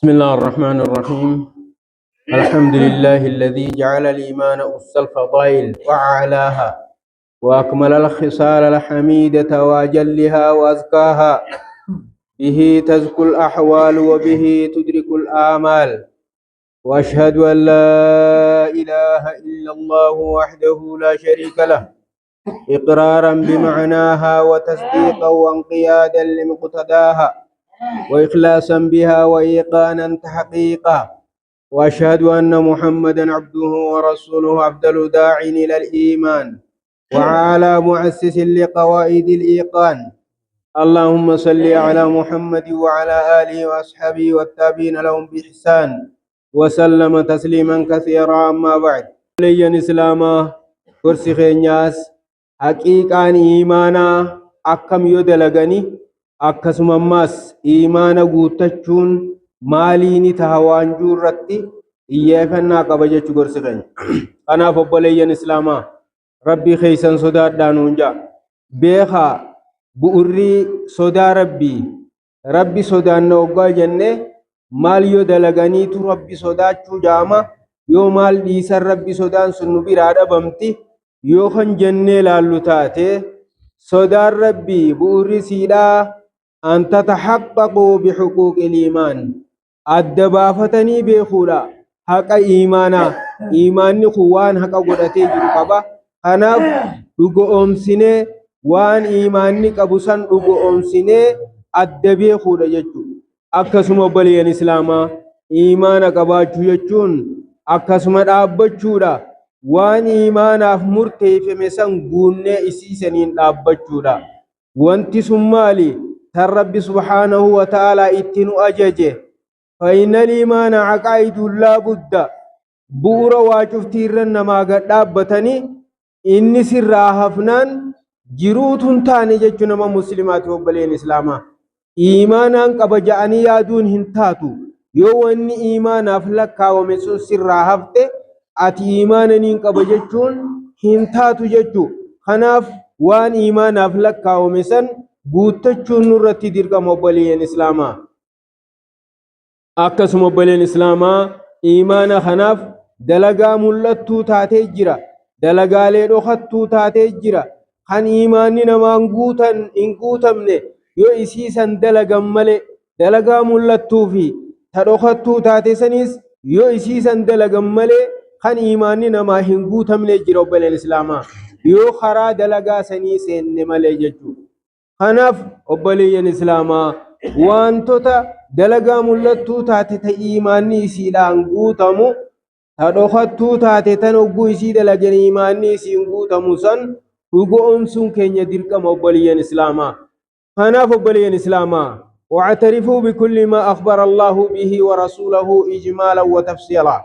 بسم الله الرحمن الرحيم. الحمد لله الذي جعل الإيمان أس الفضائل وأعلاها وأكمل الخصال الحميدة وأجلها وأزكاها. به تزكو الأحوال وبه تدرك الآمال. وأشهد أن لا إله إلا الله وحده لا شريك له إقرارا بمعناها وتصديقا وانقيادا لمقتداها وإخلاصا بها وإيقانا تحقيقا. وأشهد أن محمدا عبده ورسوله أفضل داع إلى الإيمان وعلى مؤسس لقواعد الإيقان. اللهم صل على محمد وعلى آله وأصحابه والتابعين لهم بإحسان وسلم تسليما كثيرا. أما بعد، لين إسلاما كرسي خينياس حقيقة إيمانا أكم يدلغني akkasumas imaana guuttachuun maaliini tahawaan juurratti iyyeeffannaa qaba jechuu gorsi keenya. Kanaaf obboleeyyan islaamaa rabbii keeysan sodaadhaa nuun jaa beekaa bu'urrii sodaa rabbi sodaanna oggaa jenne maal yoo dalaganiitu rabbi sodaachuu jaama, yoo maal dhiisan rabbi sodaan sun nu biraa dhabamti, yoo kan jennee laallu taate sodaan rabbii bu'urrii siidhaa أن تتحققوا بحقوق الإيمان. الدبافتني بيخولا حق إيماني خوان حق قدتي جرقبا خناف لغو أمسيني وان إيماني قبسان لغو أمسيني الدبي خولا ججو. أكسم بلين إسلاما إيمان قباجو ججون أكسم دابجو دا وان إيمان أفمرتي فمسان قوني إسيسنين دابجو دا وانتي سمالي رب سبحانه وتعالى اتنو أججه. فإن الإيمان عقائد لا بد بورا واجفتيرن ما قد دابتني إني سراها فنان جروت تاني ججنا ما مسلمات وبلين إسلاما إيمانا قبجاني يادون هنتاتو يو أني إيمان أفلكا ومسون سراها فته أتي إيمانا نقبججون هنتاتو ججو خناف وان إيمان أفلكا ومسون guuttachuun nurratti dirqama obboleeyyan islaamaa. Akkasuma obboleeyyan islaamaa imaana kanaaf dalagaa mul'attuu taatee jira, dalagaalee dhokattuu taatee jira. Kan imaanni namaan hin guutamne yoo isiisan dalagan malee dalagaa mul'attuu fi ta dhokattuu taate sanis yoo isiisan dalagan malee kan imaanni namaa hin guutamne jira obboleeyyan islaamaa, yoo karaa dalagaa sanii seenne malee jechuudha. Kanaaf obboleeyyan islaamaa wantoota dalagaa mul'attuu taate ta imaanni isiidhaan guutamu, ta dhokattuu taate tan hogguu isii dalagan imaanni isiin guutamu san dhugoomsuun keenya dirqama obboleeyyan islaamaa. Kanaaf obboleeyyan islaamaa واعترفوا بكل ما أخبر الله به ورسوله إجمالا وتفصيلا.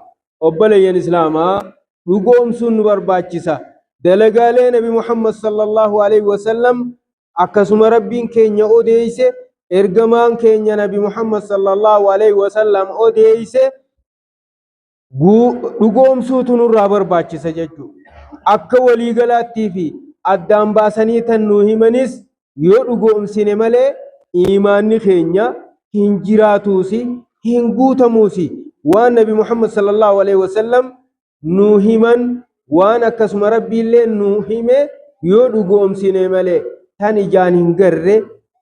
obboleeyyan islaamaa dhugoomsuun nu barbaachisa. Dalagaalee Nabi Muhammad sallallahu alaihi wasallam akkasuma rabbiin keenya odeeyse, ergamaan keenya Nabi Muhammad sallallahu alaihi wasallam odeeyse dhugoomsuutu nurraa barbaachisa jechuudha. Akka waliigalaattii fi addaan baasanii tan nuu himanis yoo dhugoomsine malee imaanni keenya hin jiraatuusi, hin guutamuusi. Waan Nabi Muhammad sallallahu alaihi wasallam nuu himan waan akkasuma rabbiillee nuu hime yoo dhugoomsine malee tan ijaan hin garre,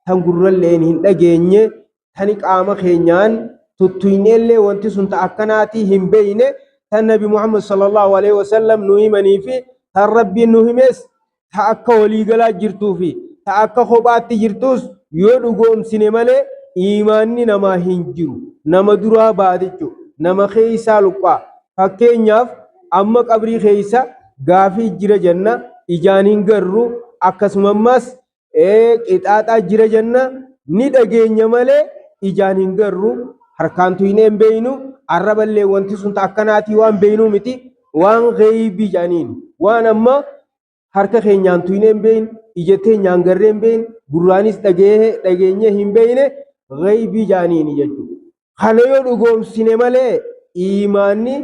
tan gurralleen hin dhageenye, tan qaama keenyaan tuttuineellee wanti sun ta akkanaatii hin beeyne tan Nabi Muhammad sallallahu alaihi wasallam nu himanii fi tan rabbiin nu himes ta akka waliigalaa jirtuu fi ta akka kophaatti jirtus yoo dhugoomsine malee imaanni namaa hin jiru, nama duraa baadichu, nama keeysaa luphaa. Fakkeenyaaf amma qabrii keeysa gaafii jira jenna ijaan hin garru, akkasumas qixaaxaa jira jenna ni dhageenya malee ijaan hin garru, harkaan tuyne hin beeynu, arraballee wanti sun akkanaatii waan beeynu miti, waan gheeybii jaaniin waan amma harka keenyaan tuyne hin beeynu, ija teenyaan garree hin beeynu, gurraanis dhageenye hin beeyne gheeybii jaaniin jechuudha. Kana yoo dhugoomsine malee imaanni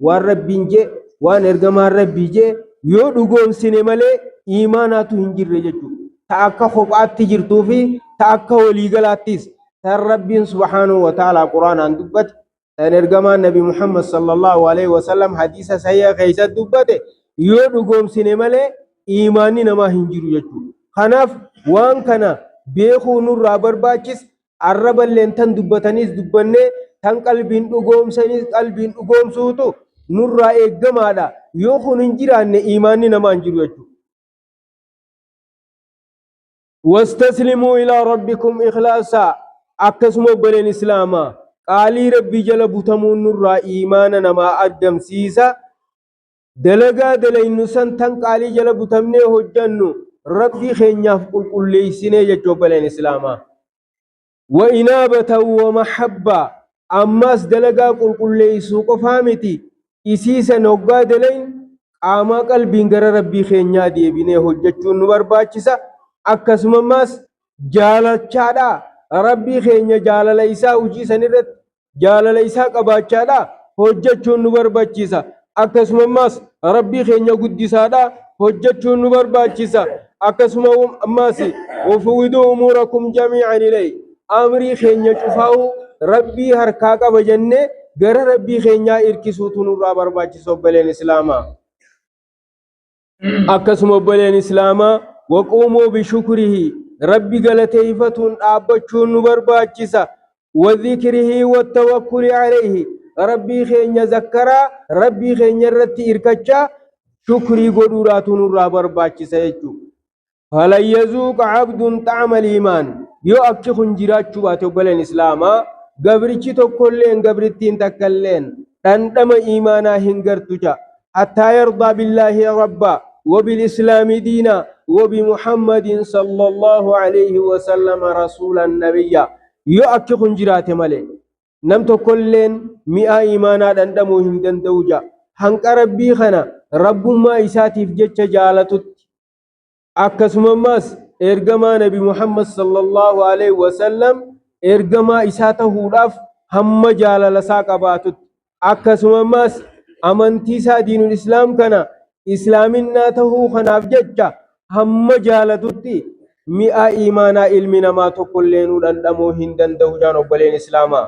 waan rabbiin jee waan ergamaan rabbii jee yoo dhugoomsine malee imaanaatu hin jirre jechuudha. Ta akka kophaatti jirtuu fi ta akka waliigalaattis ترب سبحانه وتعالى قرآن عن دبت تنرجما النبي محمد صلى الله عليه وسلم حديث سيئة كيس دبت يودقوم سينمالي إيماني نما هنجرو يجو خناف وان كان بيخو نور رابر باچس عرب اللين تن دبتانيس دبنه تن قلبين دقوم سنيس قلبين دقوم سوتو نور را اقما دا يوخو ننجران إيماني نما هنجرو يجو واستسلموا إلى ربكم إخلاصا أكسمو بلين إسلاما قالي ربي جل بوتمون نور إيمانا نما أدم سيسا دلقا دلين نسان تن قالي جل بوتمني هجنو ربي خينياف قل ليسيني جتو بلين إسلاما وإنابة ومحبة أماس دلقا قل ليسو قفامتي إسيسا نوقا دلين آما قلبين غر ربي خينيا دي بني هجتو نور باچسا akkasumas jaalachaadha rabbii keenya jaalala isaa hojii sanirratti jaalala isaa qabaachaadha hojjechuun nu barbaachisa akkasumas rabbii keenya guddisaadha hojjechuun nu barbaachisa akkasumas wafuwidu umurakum jami'an ilay amrii keenya cufaa'u rabbii harkaa qaba jenne gara rabbii keenya irkisuutu nurraa barbaachisa obboleen islaamaa akkasuma obboleen islaamaa وقوموا بشكره ربي غلطيفتون أبچون نبرباچسا وذكره والتوكل عليه ربي خين ذكرا ربي خين رتي إركچا شكري قدوراتون رابرباچسا يجو فلا يذوق عبد طعم الإيمان يو أكي خنجراتشو باتو بلين إسلاما قبرچي تكلين قبرتين تكلين تندم إيمانا هنگرتوچا حتى يرضى بالله ربا وبالإسلام دينا وبمحمد صلى الله عليه وسلم رسول النبي يؤكي خنجرات ملي نمتو كلين مئة إيمانا دندمو هندن دوجا هنك ربي خنا رب ما إساتي في جتش جالتت أكسم ماس إرقما نبي محمد صلى الله عليه وسلم إرقما إساته راف هم جال لساق باتت أكسم ماس أمنتيسا دين الإسلام كنا إسلامنا تهو خناف جتش هم جالتتي مئة إيمانا علمنا ما تقلين ودندمو هندن دوجان وبلين إسلاما